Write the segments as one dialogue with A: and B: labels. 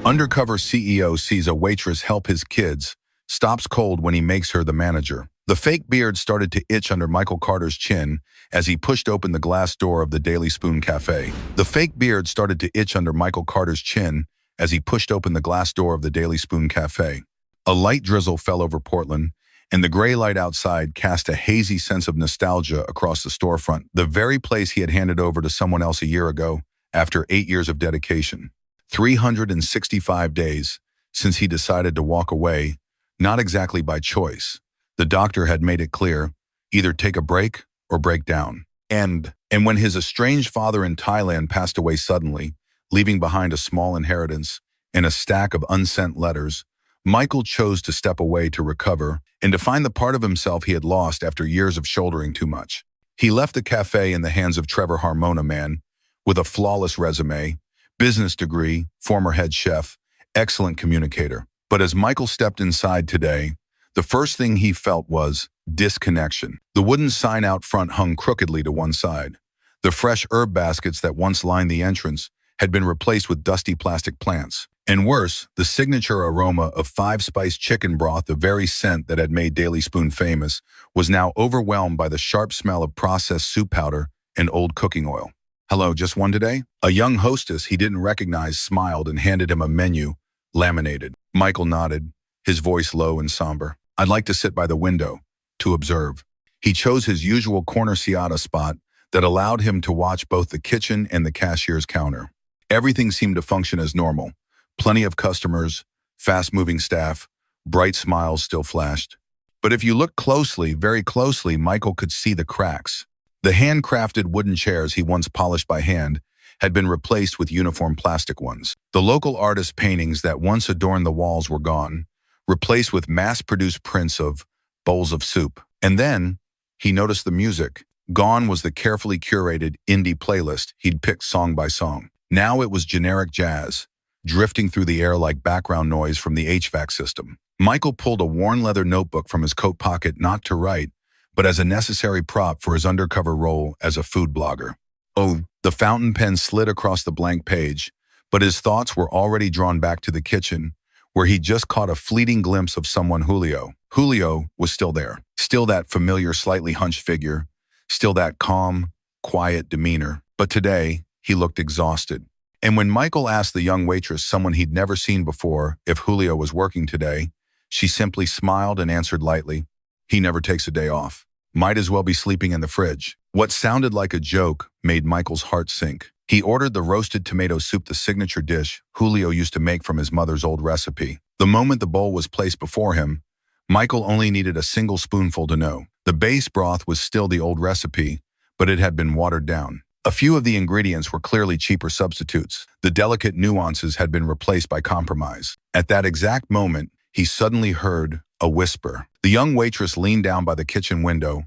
A: Undercover CEO sees a waitress help his kids, stops cold when he makes her the manager. The fake beard started to itch under Michael Carter's chin as he pushed open the glass door of the Daily Spoon Cafe. The fake beard started to itch under Michael Carter's chin as he pushed open the glass door of the Daily Spoon Cafe. A light drizzle fell over Portland, and the gray light outside cast a hazy sense of nostalgia across the storefront, the very place he had handed over to someone else a year ago after 8 years of dedication. 365 days since he decided to walk away, not exactly by choice. The doctor had made it clear, either take a break or break down. And when his estranged father in Thailand passed away suddenly, leaving behind a small inheritance and a stack of unsent letters, Michael chose to step away to recover and to find the part of himself he had lost after years of shouldering too much. He left the cafe in the hands of Trevor Harmon, a man with a flawless resume, business degree, former head chef, excellent communicator. But as Michael stepped inside today, the first thing he felt was disconnection. The wooden sign out front hung crookedly to one side. The fresh herb baskets that once lined the entrance had been replaced with dusty plastic plants. And worse, the signature aroma of five-spice chicken broth, the very scent that had made Daily Spoon famous, was now overwhelmed by the sharp smell of processed soup powder and old cooking oil. "Hello, just one today?" A young hostess he didn't recognize smiled and handed him a menu, laminated. Michael nodded, his voice low and somber. "I'd like to sit by the window, to observe." He chose his usual corner Seata spot that allowed him to watch both the kitchen and the cashier's counter. Everything seemed to function as normal. Plenty of customers, fast-moving staff, bright smiles still flashed. But if you looked closely, very closely, Michael could see the cracks. The handcrafted wooden chairs he once polished by hand had been replaced with uniform plastic ones. The local artist paintings that once adorned the walls were gone, replaced with mass-produced prints of bowls of soup. And then he noticed the music. Gone was the carefully curated indie playlist he'd picked song by song. Now it was generic jazz, drifting through the air like background noise from the HVAC system. Michael pulled a worn leather notebook from his coat pocket, not to write, but as a necessary prop for his undercover role as a food blogger. Oh, the fountain pen slid across the blank page, but his thoughts were already drawn back to the kitchen, where he just caught a fleeting glimpse of someone, Julio. Julio was still there. Still that familiar, slightly hunched figure. Still that calm, quiet demeanor. But today, he looked exhausted. And when Michael asked the young waitress, someone he'd never seen before, if Julio was working today, she simply smiled and answered lightly, "He never takes a day off. Might as well be sleeping in the fridge." What sounded like a joke made Michael's heart sink. He ordered the roasted tomato soup, the signature dish Julio used to make from his mother's old recipe. The moment the bowl was placed before him, Michael only needed a single spoonful to know. The base broth was still the old recipe, but it had been watered down. A few of the ingredients were clearly cheaper substitutes. The delicate nuances had been replaced by compromise. At that exact moment, he suddenly heard a whisper. The young waitress leaned down by the kitchen window,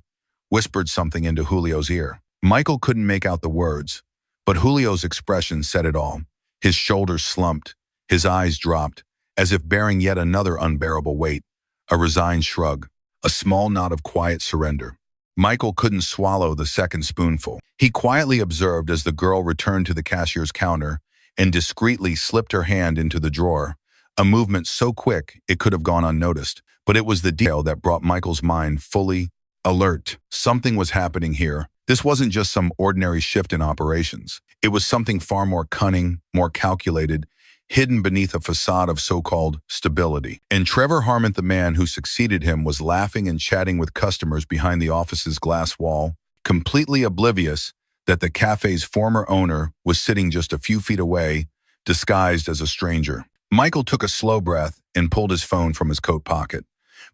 A: whispered something into Julio's ear. Michael couldn't make out the words, but Julio's expression said it all. His shoulders slumped, his eyes dropped, as if bearing yet another unbearable weight, a resigned shrug, a small nod of quiet surrender. Michael couldn't swallow the second spoonful. He quietly observed as the girl returned to the cashier's counter and discreetly slipped her hand into the drawer, a movement so quick it could have gone unnoticed. But it was the detail that brought Michael's mind fully alert. Something was happening here. This wasn't just some ordinary shift in operations. It was something far more cunning, more calculated, hidden beneath a facade of so-called stability. And Trevor Harmon, the man who succeeded him, was laughing and chatting with customers behind the office's glass wall, completely oblivious that the cafe's former owner was sitting just a few feet away, disguised as a stranger. Michael took a slow breath and pulled his phone from his coat pocket.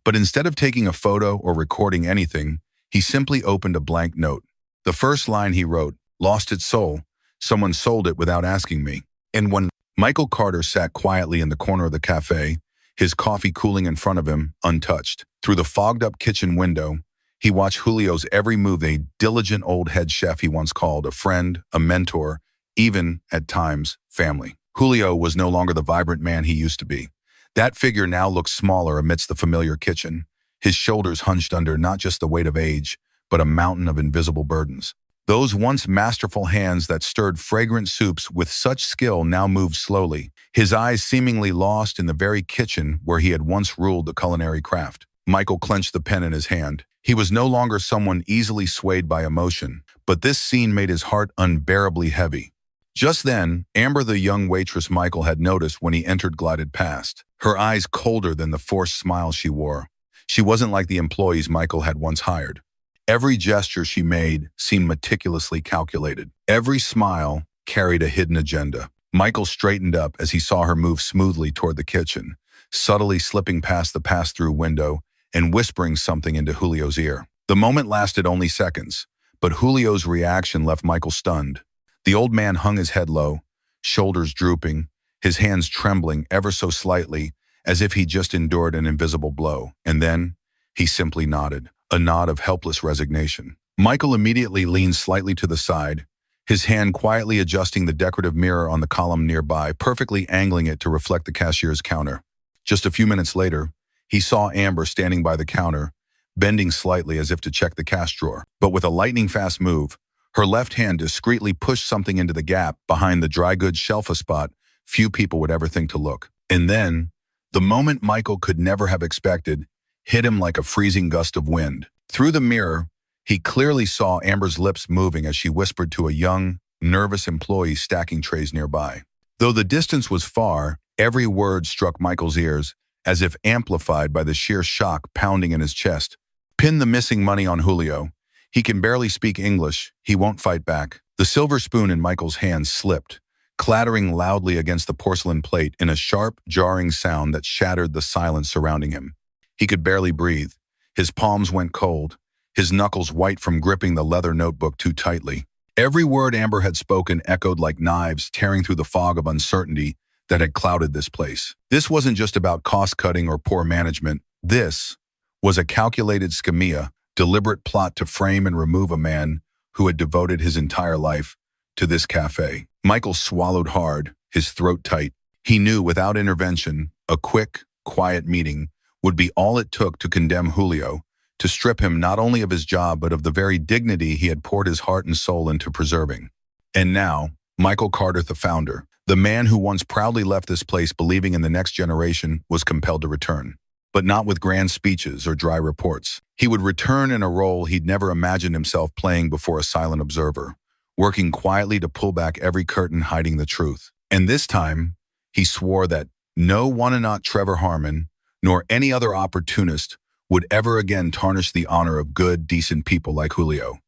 A: But instead of taking a photo or recording anything, he simply opened a blank note. The first line he wrote, "Lost its soul. Someone sold it without asking me." And when Michael Carter sat quietly in the corner of the cafe, his coffee cooling in front of him, untouched. Through the fogged-up kitchen window, he watched Julio's every move, a diligent old head chef he once called a friend, a mentor, even, at times, family. Julio was no longer the vibrant man he used to be. That figure now looked smaller amidst the familiar kitchen, his shoulders hunched under not just the weight of age, but a mountain of invisible burdens. Those once masterful hands that stirred fragrant soups with such skill now moved slowly, his eyes seemingly lost in the very kitchen where he had once ruled the culinary craft. Michael clenched the pen in his hand. He was no longer someone easily swayed by emotion, but this scene made his heart unbearably heavy. Just then, Amber, the young waitress Michael had noticed when he entered, glided past, her eyes colder than the forced smile she wore. She wasn't like the employees Michael had once hired. Every gesture she made seemed meticulously calculated. Every smile carried a hidden agenda. Michael straightened up as he saw her move smoothly toward the kitchen, subtly slipping past the pass-through window and whispering something into Julio's ear. The moment lasted only seconds, but Julio's reaction left Michael stunned. The old man hung his head low, shoulders drooping, his hands trembling ever so slightly, as if he just endured an invisible blow. And then, he simply nodded, a nod of helpless resignation. Michael immediately leaned slightly to the side, his hand quietly adjusting the decorative mirror on the column nearby, perfectly angling it to reflect the cashier's counter. Just a few minutes later, he saw Amber standing by the counter, bending slightly as if to check the cash drawer. But with a lightning-fast move, her left hand discreetly pushed something into the gap behind the dry goods shelf, a spot few people would ever think to look. And then, the moment Michael could never have expected hit him like a freezing gust of wind. Through the mirror, he clearly saw Amber's lips moving as she whispered to a young, nervous employee stacking trays nearby. Though the distance was far, every word struck Michael's ears, as if amplified by the sheer shock pounding in his chest. Pin the missing money on Julio. He can barely speak English. He won't fight back. The silver spoon in Michael's hand slipped, clattering loudly against the porcelain plate in a sharp, jarring sound that shattered the silence surrounding him. He could barely breathe. His palms went cold, his knuckles white from gripping the leather notebook too tightly. Every word Amber had spoken echoed like knives tearing through the fog of uncertainty that had clouded this place. This wasn't just about cost-cutting or poor management. This was a calculated schemia, deliberate plot to frame and remove a man who had devoted his entire life to this cafe. Michael swallowed hard, his throat tight. He knew without intervention, a quick, quiet meeting would be all it took to condemn Julio, to strip him not only of his job but of the very dignity he had poured his heart and soul into preserving. And now, Michael Carter, the founder, the man who once proudly left this place believing in the next generation, was compelled to return. But not with grand speeches or dry reports. He would return in a role he'd never imagined himself playing before a silent observer, working quietly to pull back every curtain hiding the truth. And this time, he swore that no one, not Trevor Harmon, nor any other opportunist, would ever again tarnish the honor of good, decent people like Julio.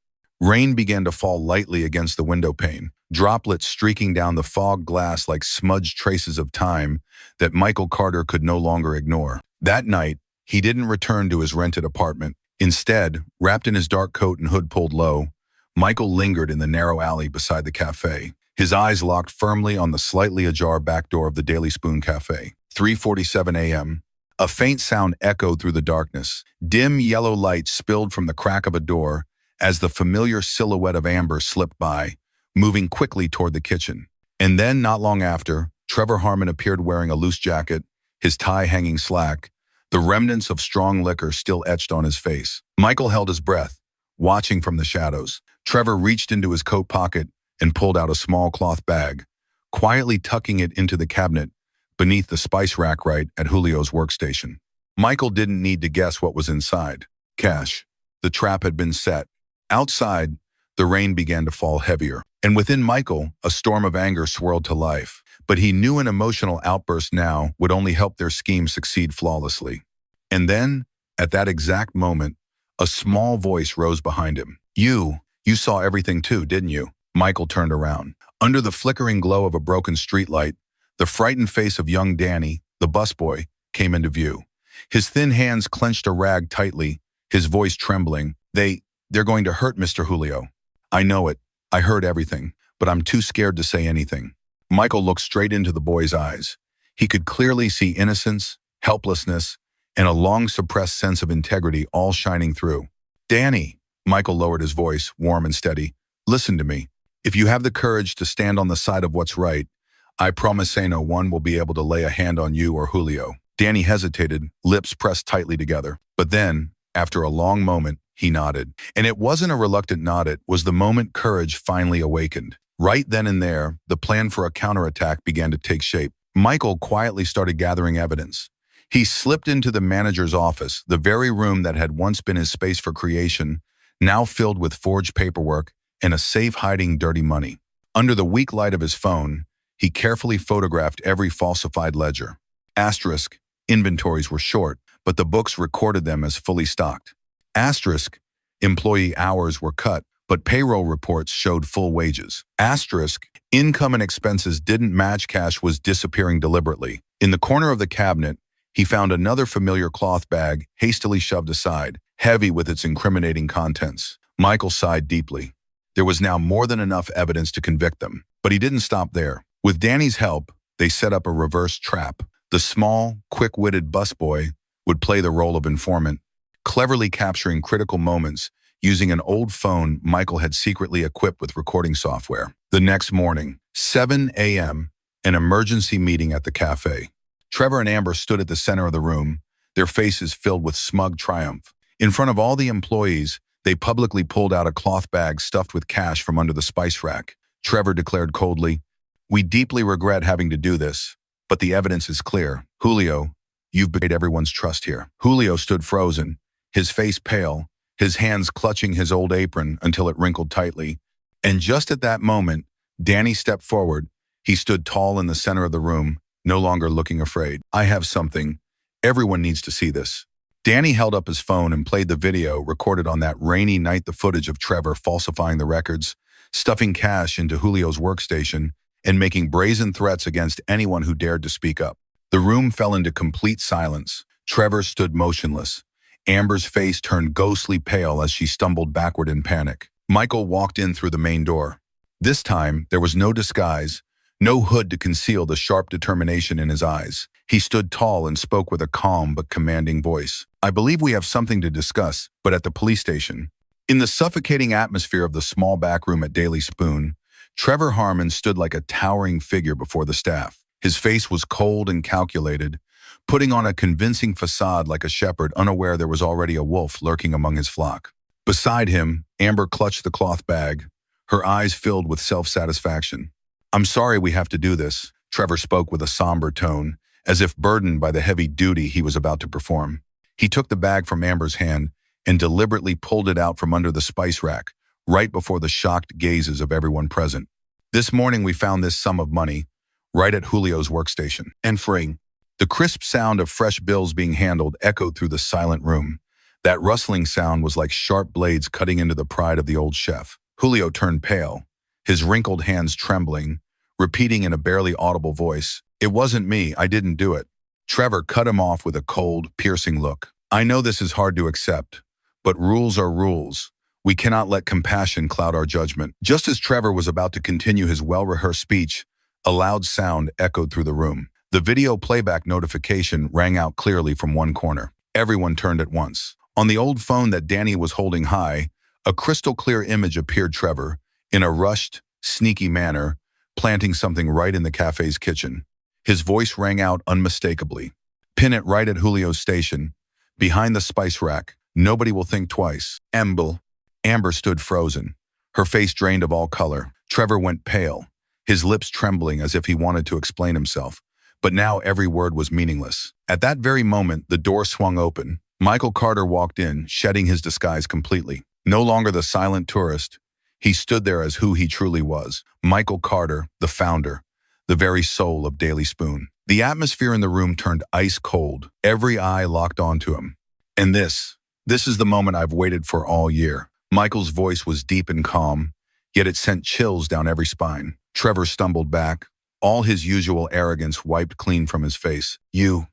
A: Rain began to fall lightly against the window pane, droplets streaking down the fogged glass like smudged traces of time that Michael Carter could no longer ignore. That night, he didn't return to his rented apartment. Instead, wrapped in his dark coat and hood pulled low, Michael lingered in the narrow alley beside the cafe, his eyes locked firmly on the slightly ajar back door of the Daily Spoon Cafe. 3:47 a.m. A faint sound echoed through the darkness. Dim yellow light spilled from the crack of a door as the familiar silhouette of Amber slipped by, moving quickly toward the kitchen. And then, not long after, Trevor Harmon appeared wearing a loose jacket, his tie hanging slack, the remnants of strong liquor still etched on his face. Michael held his breath, watching from the shadows. Trevor reached into his coat pocket and pulled out a small cloth bag, quietly tucking it into the cabinet beneath the spice rack right at Julio's workstation. Michael didn't need to guess what was inside. Cash. The trap had been set. Outside, the rain began to fall heavier, and within Michael, a storm of anger swirled to life. But he knew an emotional outburst now would only help their scheme succeed flawlessly. And then, at that exact moment, a small voice rose behind him. You saw everything too, didn't you? Michael turned around. Under the flickering glow of a broken streetlight, the frightened face of young Danny, the busboy, came into view. His thin hands clenched a rag tightly, his voice trembling. They're going to hurt Mr. Julio. I know it. I heard everything, but I'm too scared to say anything. Michael looked straight into the boy's eyes. He could clearly see innocence, helplessness, and a long-suppressed sense of integrity all shining through. Danny, Michael lowered his voice, warm and steady. Listen to me. If you have the courage to stand on the side of what's right, I promise no one will be able to lay a hand on you or Julio. Danny hesitated, lips pressed tightly together. But then, after a long moment, He nodded. And it wasn't a reluctant nod, it was the moment courage finally awakened. Right then and there, the plan for a counterattack began to take shape. Michael quietly started gathering evidence. He slipped into the manager's office, the very room that had once been his space for creation, now filled with forged paperwork and a safe hiding dirty money. Under the weak light of his phone, he carefully photographed every falsified ledger. Asterisk, inventories were short, but the books recorded them as fully stocked. Asterisk, employee hours were cut, but payroll reports showed full wages. Asterisk, income and expenses didn't match, cash was disappearing deliberately. In the corner of the cabinet, he found another familiar cloth bag, hastily shoved aside, heavy with its incriminating contents. Michael sighed deeply. There was now more than enough evidence to convict them. But he didn't stop there. With Danny's help, they set up a reverse trap. The small, quick-witted busboy would play the role of informant, cleverly capturing critical moments using an old phone Michael had secretly equipped with recording software. The next morning, 7 a.m., an emergency meeting at the cafe. Trevor and Amber stood at the center of the room, their faces filled with smug triumph. In front of all the employees, they publicly pulled out a cloth bag stuffed with cash from under the spice rack. Trevor declared coldly, "We deeply regret having to do this, but the evidence is clear. Julio, you've betrayed everyone's trust here." Julio stood frozen, his face pale, his hands clutching his old apron until it wrinkled tightly. And just at that moment, Danny stepped forward. He stood tall in the center of the room, no longer looking afraid. "I have something. Everyone needs to see this." Danny held up his phone and played the video recorded on that rainy night, the footage of Trevor falsifying the records, stuffing cash into Julio's workstation, and making brazen threats against anyone who dared to speak up. The room fell into complete silence. Trevor stood motionless. Amber's face turned ghostly pale as she stumbled backward in panic. Michael walked in through the main door. This time, there was no disguise, no hood to conceal the sharp determination in his eyes. He stood tall and spoke with a calm but commanding voice. "I believe we have something to discuss, but at the police station." In the suffocating atmosphere of the small back room at Daily Spoon, Trevor Harmon stood like a towering figure before the staff. His face was cold and calculated, putting on a convincing facade like a shepherd unaware there was already a wolf lurking among his flock. Beside him, Amber clutched the cloth bag, her eyes filled with self-satisfaction. "I'm sorry we have to do this," Trevor spoke with a somber tone, as if burdened by the heavy duty he was about to perform. He took the bag from Amber's hand and deliberately pulled it out from under the spice rack, right before the shocked gazes of everyone present. "This morning we found this sum of money, right at Julio's workstation." And free. The crisp sound of fresh bills being handled echoed through the silent room. That rustling sound was like sharp blades cutting into the pride of the old chef. Julio turned pale, his wrinkled hands trembling, repeating in a barely audible voice, "It wasn't me, I didn't do it." Trevor cut him off with a cold, piercing look. "I know this is hard to accept, but rules are rules. We cannot let compassion cloud our judgment." Just as Trevor was about to continue his well-rehearsed speech, a loud sound echoed through the room. The video playback notification rang out clearly from one corner. Everyone turned at once. On the old phone that Danny was holding high, a crystal-clear image appeared. Trevor, in a rushed, sneaky manner, planting something right in the cafe's kitchen. His voice rang out unmistakably. "Pin it right at Julio's station, behind the spice rack. Nobody will think twice." Amber stood frozen, her face drained of all color. Trevor went pale, his lips trembling as if he wanted to explain himself. But now every word was meaningless. At that very moment, the door swung open. Michael Carter walked in, shedding his disguise completely. No longer the silent tourist, he stood there as who he truly was. Michael Carter, the founder, the very soul of Daily Spoon. The atmosphere in the room turned ice cold. Every eye locked onto him. "And this is the moment I've waited for all year." Michael's voice was deep and calm, yet it sent chills down every spine. Trevor stumbled back, all his usual arrogance wiped clean from his face. You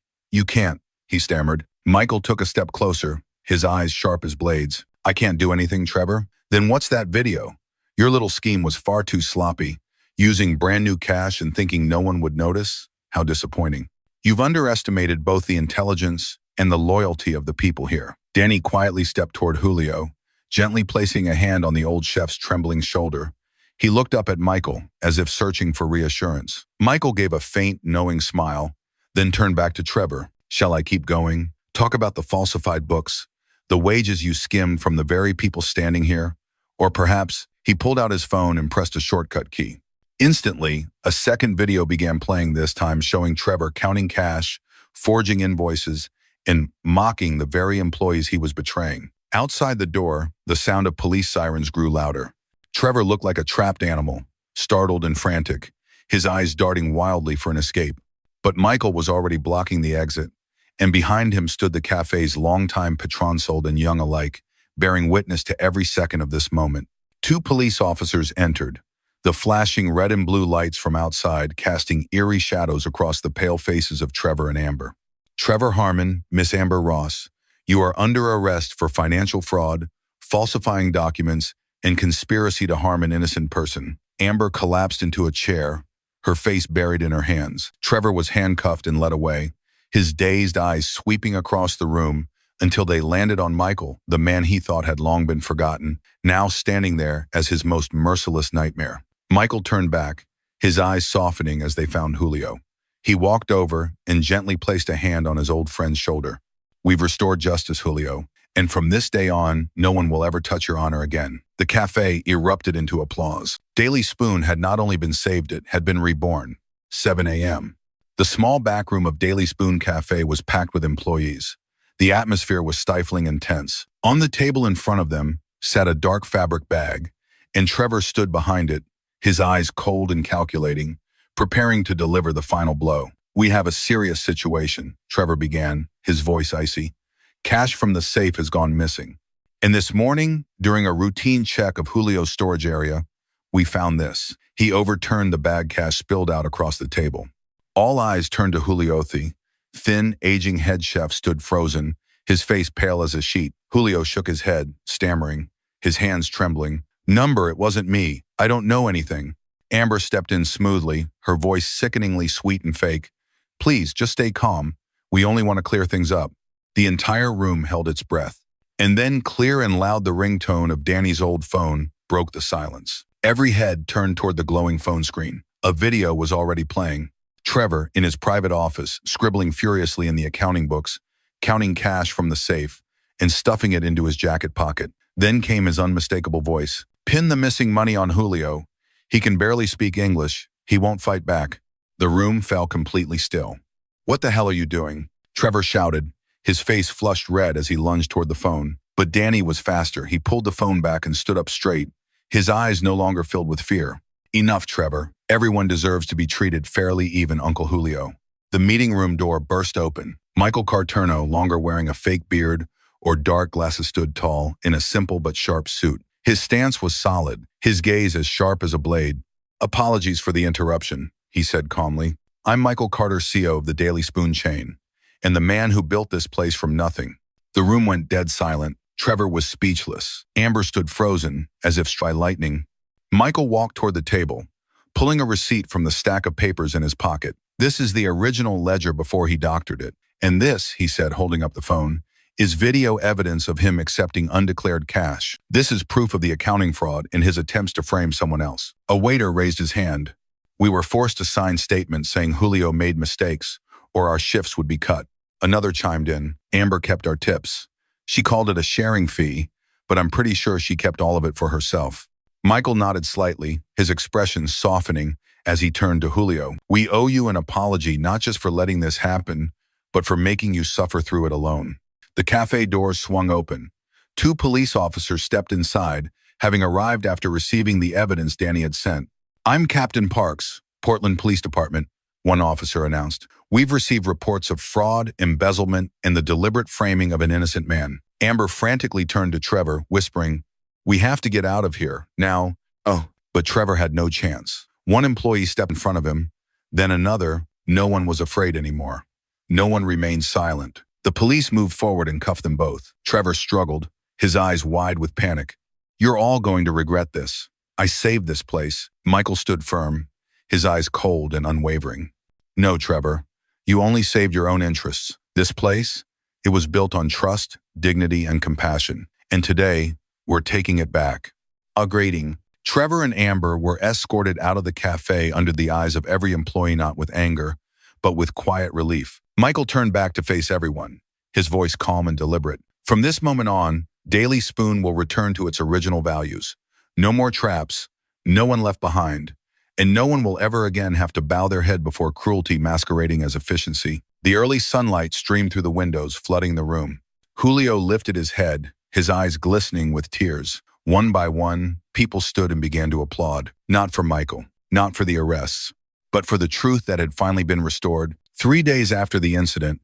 A: can't," he stammered. Michael took a step closer, his eyes sharp as blades. "I can't do anything, Trevor? Then what's that video? Your little scheme was far too sloppy. Using brand new cash and thinking no one would notice? How disappointing. You've underestimated both the intelligence and the loyalty of the people here." Danny quietly stepped toward Julio, gently placing a hand on the old chef's trembling shoulder. He looked up at Michael, as if searching for reassurance. Michael gave a faint, knowing smile, then turned back to Trevor. "Shall I keep going? Talk about the falsified books, The wages you skimmed from the very people standing here? Or perhaps he pulled out his phone and pressed a shortcut key. Instantly, a second video began playing, this time showing Trevor counting cash, forging invoices, and mocking the very employees he was betraying. Outside the door, the sound of police sirens grew louder. Trevor looked like a trapped animal, startled and frantic, his eyes darting wildly for an escape. But Michael was already blocking the exit, and behind him stood the cafe's longtime patron, old and young alike, bearing witness to every second of this moment. 2 police officers entered, the flashing red and blue lights from outside casting eerie shadows across the pale faces of Trevor and Amber. Trevor Harmon, Miss Amber Ross, you are under arrest for financial fraud, falsifying documents, and conspiracy to harm an innocent person. Amber collapsed into a chair, her face buried in her hands. Trevor was handcuffed and led away, his dazed eyes sweeping across the room until they landed on Michael, the man he thought had long been forgotten, now standing there as his most merciless nightmare. Michael turned back, his eyes softening as they found Julio. He walked over and gently placed a hand on his old friend's shoulder. We've restored justice, Julio, and from this day on, no one will ever touch your honor again. The cafe erupted into applause. Daily Spoon had not only been saved, it had been reborn. 7 a.m. The small back room of Daily Spoon Cafe was packed with employees. The atmosphere was stifling and tense. On the table in front of them sat a dark fabric bag, and Trevor stood behind it, his eyes cold and calculating, preparing to deliver the final blow. We have a serious situation, Trevor began, his voice icy. Cash from the safe has gone missing. And this morning, during a routine check of Julio's storage area, we found this. He overturned the bag cash spilled out across the table. All eyes turned to Julio. The thin, aging head chef stood frozen, his face pale as a sheet. Julio shook his head, stammering, his hands trembling. Number, it wasn't me. I don't know anything. Amber stepped in smoothly, her voice sickeningly sweet and fake. Please, just stay calm. We only want to clear things up. The entire room held its breath. And then clear and loud the ringtone of Danny's old phone broke the silence. Every head turned toward the glowing phone screen. A video was already playing. Trevor, in his private office, scribbling furiously in the accounting books, counting cash from the safe, and stuffing it into his jacket pocket. Then came his unmistakable voice. Pin the missing money on Julio. He can barely speak English. He won't fight back. The room fell completely still. What the hell are you doing? Trevor shouted, his face flushed red as he lunged toward the phone. But Danny was faster. He pulled the phone back and stood up straight, his eyes no longer filled with fear. Enough, Trevor. Everyone deserves to be treated fairly, even Uncle Julio. The meeting room door burst open. Michael Carterno, longer wearing a fake beard or dark glasses, stood tall in a simple but sharp suit. His stance was solid, his gaze as sharp as a blade. Apologies for the interruption, he said calmly. I'm Michael Carter, CEO of the Daily Spoon chain, and the man who built this place from nothing. The room went dead silent. Trevor was speechless. Amber stood frozen, as if struck by lightning. Michael walked toward the table, pulling a receipt from the stack of papers in his pocket. This is the original ledger before he doctored it. And this, he said, holding up the phone, is video evidence of him accepting undeclared cash. This is proof of the accounting fraud in his attempts to frame someone else. A waiter raised his hand. We were forced to sign statements saying Julio made mistakes, or our shifts would be cut. Another chimed in. Amber kept our tips. She called it a sharing fee, but I'm pretty sure she kept all of it for herself. Michael nodded slightly, his expression softening as he turned to Julio. We owe you an apology, not just for letting this happen, but for making you suffer through it alone. The cafe doors swung open. 2 police officers stepped inside, having arrived after receiving the evidence Danny had sent. I'm Captain Parks, Portland Police Department, one officer announced. We've received reports of fraud, embezzlement, and the deliberate framing of an innocent man. Amber frantically turned to Trevor, whispering, we have to get out of here, now. Oh, but Trevor had no chance. One employee stepped in front of him, then another. No one was afraid anymore. No one remained silent. The police moved forward and cuffed them both. Trevor struggled, his eyes wide with panic. You're all going to regret this. I saved this place. Michael stood firm, his eyes cold and unwavering. No, Trevor, you only saved your own interests. This place, it was built on trust, dignity, and compassion. And today, we're taking it back. A greeting. Trevor and Amber were escorted out of the cafe under the eyes of every employee, not with anger, but with quiet relief. Michael turned back to face everyone, his voice calm and deliberate. From this moment on, Daily Spoon will return to its original values. No more traps, no one left behind, and no one will ever again have to bow their head before cruelty masquerading as efficiency. The early sunlight streamed through the windows, flooding the room. Julio lifted his head, his eyes glistening with tears. One by one, people stood and began to applaud. Not for Michael, not for the arrests, but for the truth that had finally been restored. 3 days after the incident,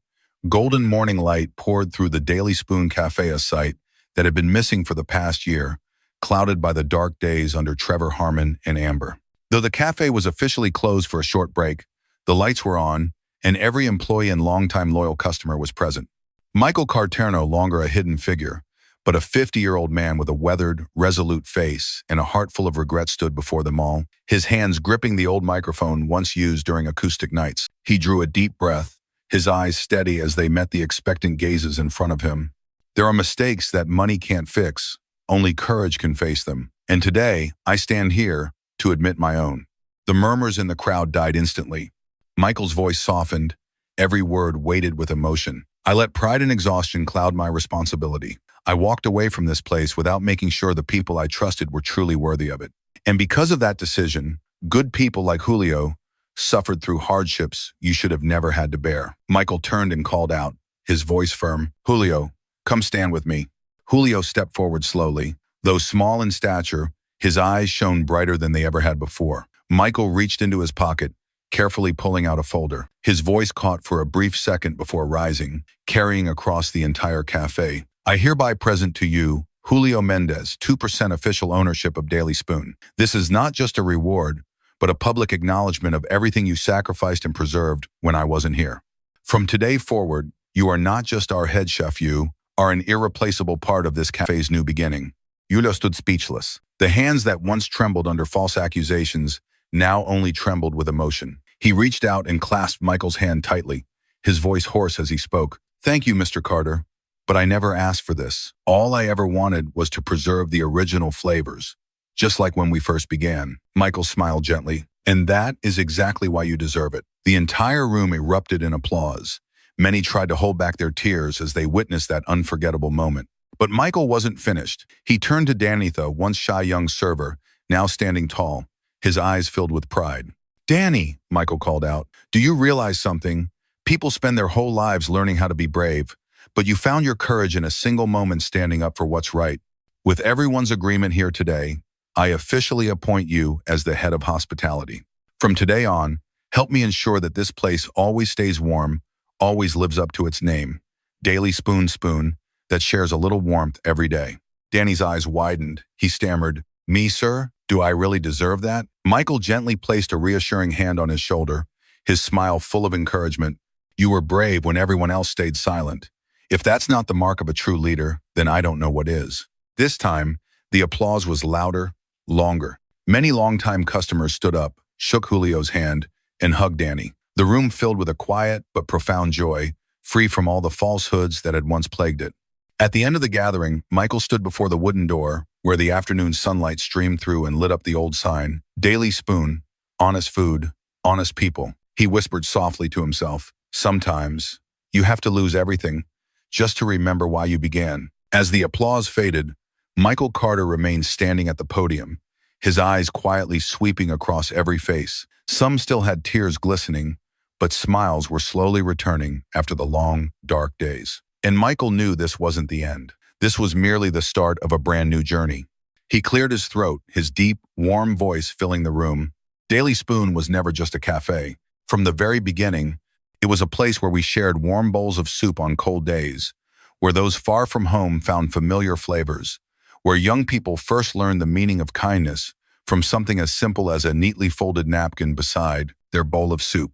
A: golden morning light poured through the Daily Spoon Cafe, a sight that had been missing for the past year, clouded by the dark days under Trevor Harmon and Amber. Though the cafe was officially closed for a short break, the lights were on, and every employee and longtime loyal customer was present. Michael Carter, no longer a hidden figure, but a 50-year-old man with a weathered, resolute face and a heart full of regret, stood before them all, his hands gripping the old microphone once used during acoustic nights. He drew a deep breath, his eyes steady as they met the expectant gazes in front of him. There are mistakes that money can't fix, only courage can face them. And today, I stand here to admit my own. The murmurs in the crowd died instantly. Michael's voice softened, every word weighted with emotion. I let pride and exhaustion cloud my responsibility. I walked away from this place without making sure the people I trusted were truly worthy of it. And because of that decision, good people like Julio suffered through hardships you should have never had to bear. Michael turned and called out, his voice firm, "Julio, come stand with me." Julio stepped forward slowly. Though small in stature, his eyes shone brighter than they ever had before. Michael reached into his pocket, carefully pulling out a folder. His voice caught for a brief second before rising, carrying across the entire cafe. "I hereby present to you, Julio Mendez, 2% official ownership of Daily Spoon. This is not just a reward, but a public acknowledgement of everything you sacrificed and preserved when I wasn't here. From today forward, you are not just our head chef, you are an irreplaceable part of this cafe's new beginning." Julio stood speechless. The hands that once trembled under false accusations now only trembled with emotion. He reached out and clasped Michael's hand tightly, his voice hoarse as he spoke. "Thank you, Mr. Carter, but I never asked for this. All I ever wanted was to preserve the original flavors, just like when we first began." Michael smiled gently. "And that is exactly why you deserve it." The entire room erupted in applause. Many tried to hold back their tears as they witnessed that unforgettable moment. But Michael wasn't finished. He turned to Danny, the once shy young server, now standing tall, his eyes filled with pride. "Danny," Michael called out, "do you realize something? People spend their whole lives learning how to be brave, but you found your courage in a single moment standing up for what's right. With everyone's agreement here today, I officially appoint you as the head of hospitality. From today on, help me ensure that this place always stays warm, always lives up to its name. Daily Spoon, that shares a little warmth every day." Danny's eyes widened. He stammered, "Me, sir? Do I really deserve that?" Michael gently placed a reassuring hand on his shoulder, his smile full of encouragement. "You were brave when everyone else stayed silent. If that's not the mark of a true leader, then I don't know what is." This time, the applause was louder, longer. Many longtime customers stood up, shook Julio's hand, and hugged Danny. The room filled with a quiet but profound joy, free from all the falsehoods that had once plagued it. At the end of the gathering, Michael stood before the wooden door, where the afternoon sunlight streamed through and lit up the old sign, "Daily Spoon, honest food, honest people." He whispered softly to himself, "Sometimes, you have to lose everything, just to remember why you began." As the applause faded, Michael Carter remained standing at the podium, his eyes quietly sweeping across every face. Some still had tears glistening, but smiles were slowly returning after the long, dark days. And Michael knew this wasn't the end. This was merely the start of a brand new journey. He cleared his throat, his deep, warm voice filling the room. Daily Spoon was never just a cafe. From the very beginning, it was a place where we shared warm bowls of soup on cold days, where those far from home found familiar flavors, where young people first learned the meaning of kindness from something as simple as a neatly folded napkin beside their bowl of soup.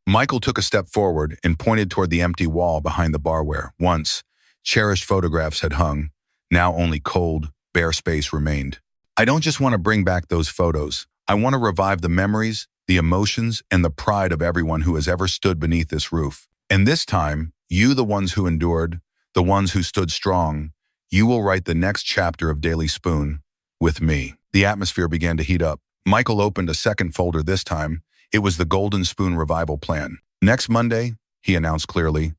A: Michael took a step forward and pointed toward the empty wall behind the bar where, once, cherished photographs had hung. Now only cold, bare space remained. "I don't just want to bring back those photos. I want to revive the memories, the emotions, and the pride of everyone who has ever stood beneath this roof. And this time, you, the ones who endured, the ones who stood strong, you will write the next chapter of Daily Spoon with me." The atmosphere began to heat up. Michael opened a second folder this time. It was the Golden Spoon Revival Plan. "Next Monday," he announced clearly,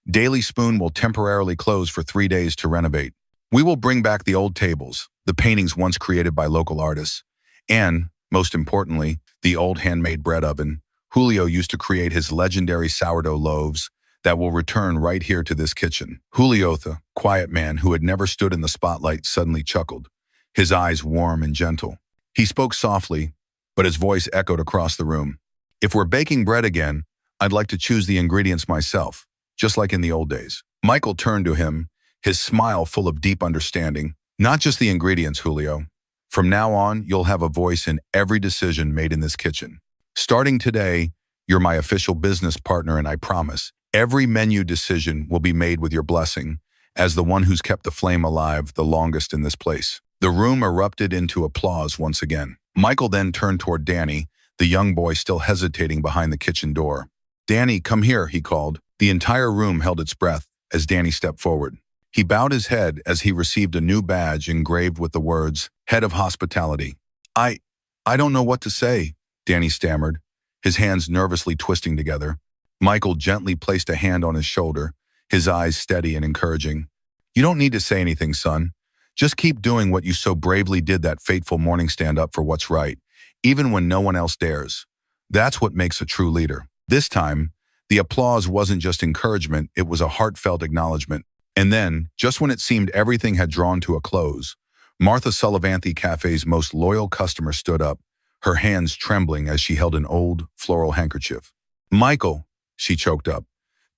A: Daily Spoon will temporarily close for 3 days to renovate. We will bring back the old tables, the paintings once created by local artists, and, most importantly, the old handmade bread oven Julio used to create his legendary sourdough loaves that will return right here to this kitchen. Julio, the quiet man who had never stood in the spotlight, suddenly chuckled, his eyes warm and gentle. He spoke softly, but his voice echoed across the room. If we're baking bread again, I'd like to choose the ingredients myself, just like in the old days. Michael turned to him, his smile full of deep understanding. Not just the ingredients, Julio. From now on, you'll have a voice in every decision made in this kitchen. Starting today, you're my official business partner, and I promise, every menu decision will be made with your blessing, as the one who's kept the flame alive the longest in this place. The room erupted into applause once again. Michael then turned toward Danny, the young boy still hesitating behind the kitchen door. "Danny, come here," he called. The entire room held its breath as Danny stepped forward. He bowed his head as he received a new badge engraved with the words, Head of Hospitality. I don't know what to say," Danny stammered, his hands nervously twisting together. Michael gently placed a hand on his shoulder, his eyes steady and encouraging. "You don't need to say anything, son. Just keep doing what you so bravely did that fateful morning, stand up for what's right, even when no one else dares. That's what makes a true leader." This time, the applause wasn't just encouragement, it was a heartfelt acknowledgement. And then, just when it seemed everything had drawn to a close, Martha Sullivanthi Cafe's most loyal customer stood up, her hands trembling as she held an old, floral handkerchief. "Michael," she choked up,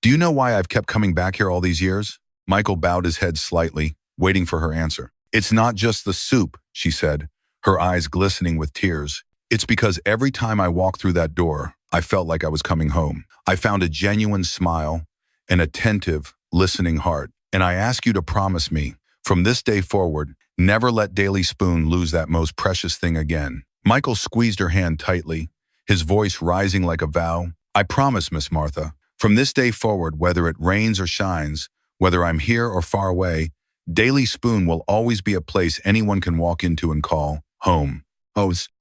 A: "do you know why I've kept coming back here all these years?" Michael bowed his head slightly, waiting for her answer. "It's not just the soup," she said, her eyes glistening with tears. "It's because every time I walked through that door, I felt like I was coming home. I found a genuine smile, an attentive, listening heart. And I ask you to promise me, from this day forward, never let Daily Spoon lose that most precious thing again." Michael squeezed her hand tightly, his voice rising like a vow. "I promise, Miss Martha, from this day forward, whether it rains or shines, whether I'm here or far away, Daily Spoon will always be a place anyone can walk into and call home."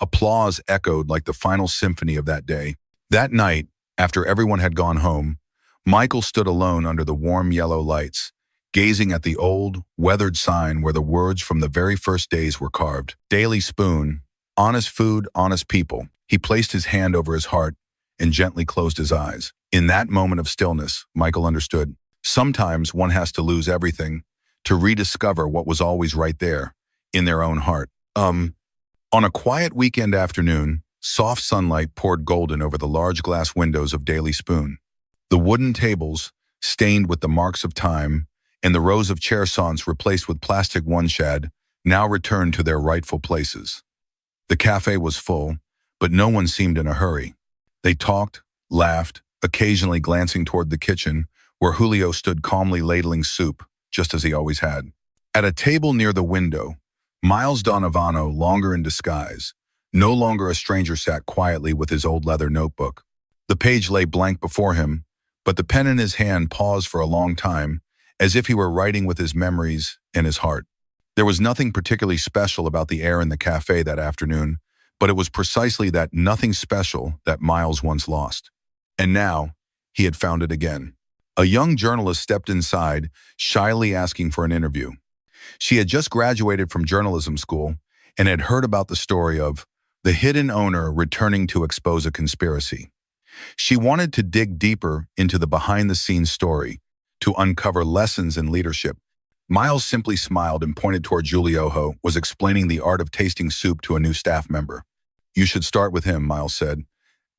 A: Applause echoed like the final symphony of that day. That night, after everyone had gone home, Michael stood alone under the warm yellow lights, gazing at the old, weathered sign where the words from the very first days were carved. Daily Spoon, honest food, honest people. He placed his hand over his heart and gently closed his eyes. In that moment of stillness, Michael understood. Sometimes one has to lose everything to rediscover what was always right there, in their own heart. On a quiet weekend afternoon, soft sunlight poured golden over the large glass windows of Daily Spoon. The wooden tables, stained with the marks of time, and the rows of chair saunts replaced with plastic one-shad, now returned to their rightful places. The cafe was full, but no one seemed in a hurry. They talked, laughed, occasionally glancing toward the kitchen, where Julio stood calmly ladling soup, just as he always had. At a table near the window, Miles Donovano, longer in disguise, no longer a stranger, sat quietly with his old leather notebook. The page lay blank before him, but the pen in his hand paused for a long time, as if he were writing with his memories and his heart. There was nothing particularly special about the air in the cafe that afternoon, but it was precisely that nothing special that Miles once lost. And now, he had found it again. A young journalist stepped inside, shyly asking for an interview. She had just graduated from journalism school and had heard about the story of the hidden owner returning to expose a conspiracy. She wanted to dig deeper into the behind-the-scenes story, to uncover lessons in leadership. Miles simply smiled and pointed toward Julio, who was explaining the art of tasting soup to a new staff member. "You should start with him," Miles said.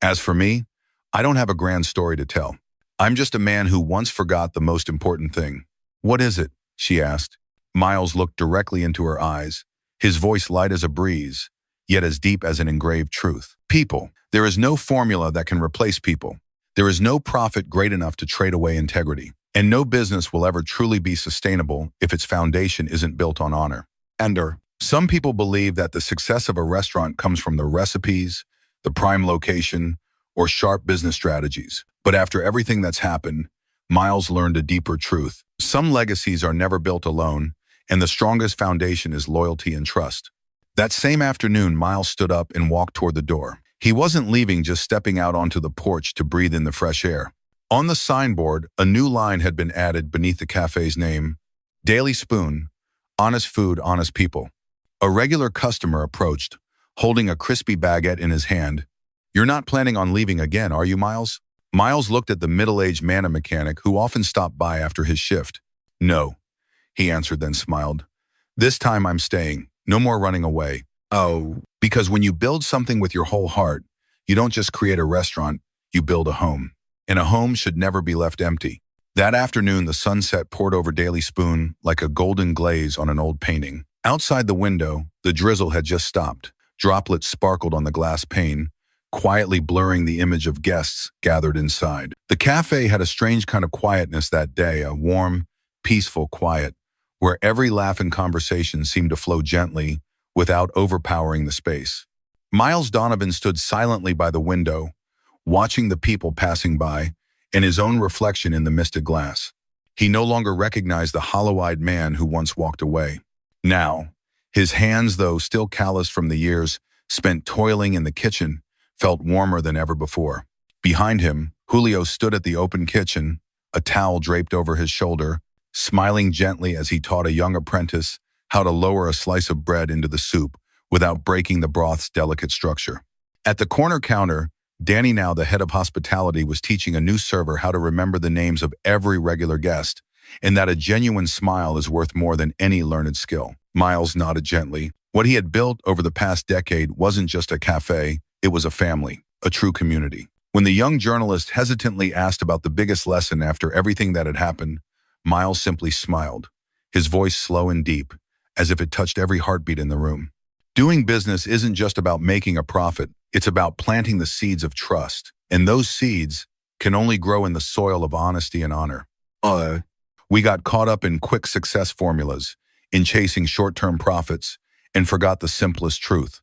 A: "As for me, I don't have a grand story to tell. I'm just a man who once forgot the most important thing." "What is it?" she asked. Miles looked directly into her eyes, his voice light as a breeze, yet as deep as an engraved truth. "People. There is no formula that can replace people. There is no profit great enough to trade away integrity. And no business will ever truly be sustainable if its foundation isn't built on honor." Some people believe that the success of a restaurant comes from the recipes, the prime location, or sharp business strategies. But after everything that's happened, Miles learned a deeper truth. Some legacies are never built alone, and the strongest foundation is loyalty and trust. That same afternoon, Miles stood up and walked toward the door. He wasn't leaving, just stepping out onto the porch to breathe in the fresh air. On the signboard, a new line had been added beneath the cafe's name: Daily Spoon, honest food, honest people. A regular customer approached, holding a crispy baguette in his hand. "You're not planning on leaving again, are you, Miles?" Miles looked at the middle-aged manna mechanic who often stopped by after his shift. "No," he answered, then smiled. "This time I'm staying. No more running away." "Oh, because when you build something with your whole heart, you don't just create a restaurant, you build a home. And a home should never be left empty." That afternoon, the sunset poured over Daily Spoon like a golden glaze on an old painting. Outside the window, the drizzle had just stopped. Droplets sparkled on the glass pane, quietly blurring the image of guests gathered inside. The cafe had a strange kind of quietness that day, a warm, peaceful quiet, where every laugh and conversation seemed to flow gently without overpowering the space. Miles Donovan stood silently by the window, watching the people passing by and his own reflection in the misted glass. He no longer recognized the hollow-eyed man who once walked away. Now, his hands, though still calloused from the years spent toiling in the kitchen, felt warmer than ever before. Behind him, Julio stood at the open kitchen, a towel draped over his shoulder, smiling gently as he taught a young apprentice how to lower a slice of bread into the soup without breaking the broth's delicate structure. At the corner counter, Danny, now the head of hospitality, was teaching a new server how to remember the names of every regular guest, and that a genuine smile is worth more than any learned skill. Miles nodded gently. What he had built over the past decade wasn't just a cafe, it was a family, a true community. When the young journalist hesitantly asked about the biggest lesson after everything that had happened, Miles simply smiled, his voice slow and deep, as if it touched every heartbeat in the room. Doing business isn't just about making a profit, it's about planting the seeds of trust, and those seeds can only grow in the soil of honesty and honor. We got caught up in quick success formulas, in chasing short-term profits, and forgot the simplest truth.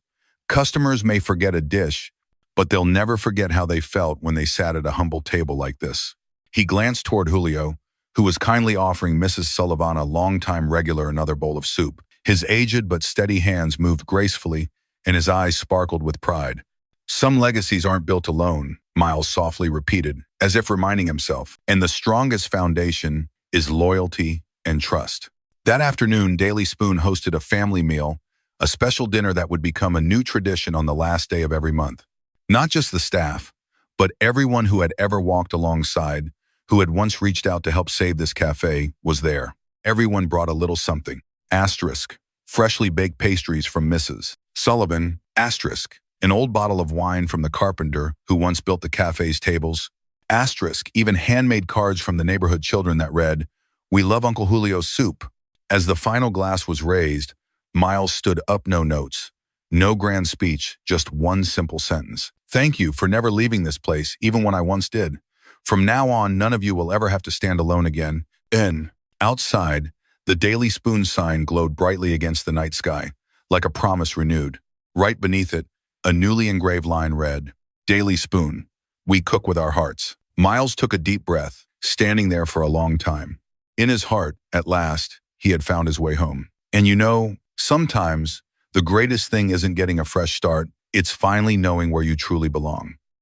A: Customers may forget a dish, but they'll never forget how they felt when they sat at a humble table like this. He glanced toward Julio, who was kindly offering Mrs. Sullivan, a longtime regular, another bowl of soup. His aged but steady hands moved gracefully, and his eyes sparkled with pride. "Some legacies aren't built alone," Miles softly repeated, as if reminding himself, "and the strongest foundation is loyalty and trust." That afternoon, Daily Spoon hosted a family meal, a special dinner that would become a new tradition on the last day of every month. Not just the staff, but everyone who had ever walked alongside, who had once reached out to help save this cafe, was there. Everyone brought a little something. Asterisk, freshly baked pastries from Mrs. Sullivan. Asterisk, an old bottle of wine from the carpenter who once built the cafe's tables. Asterisk, even handmade cards from the neighborhood children that read, "We love Uncle Julio's soup." As the final glass was raised, Miles stood up. No notes, no grand speech, just one simple sentence. "Thank you for never leaving this place, even when I once did. From now on, none of you will ever have to stand alone again." Outside, the Daily Spoon sign glowed brightly against the night sky, like a promise renewed. Right beneath it, a newly engraved line read, "Daily Spoon, we cook with our hearts." Miles took a deep breath, standing there for a long time. In his heart, at last, he had found his way home. And you know, sometimes the greatest thing isn't getting a fresh start, it's finally knowing where you truly belong.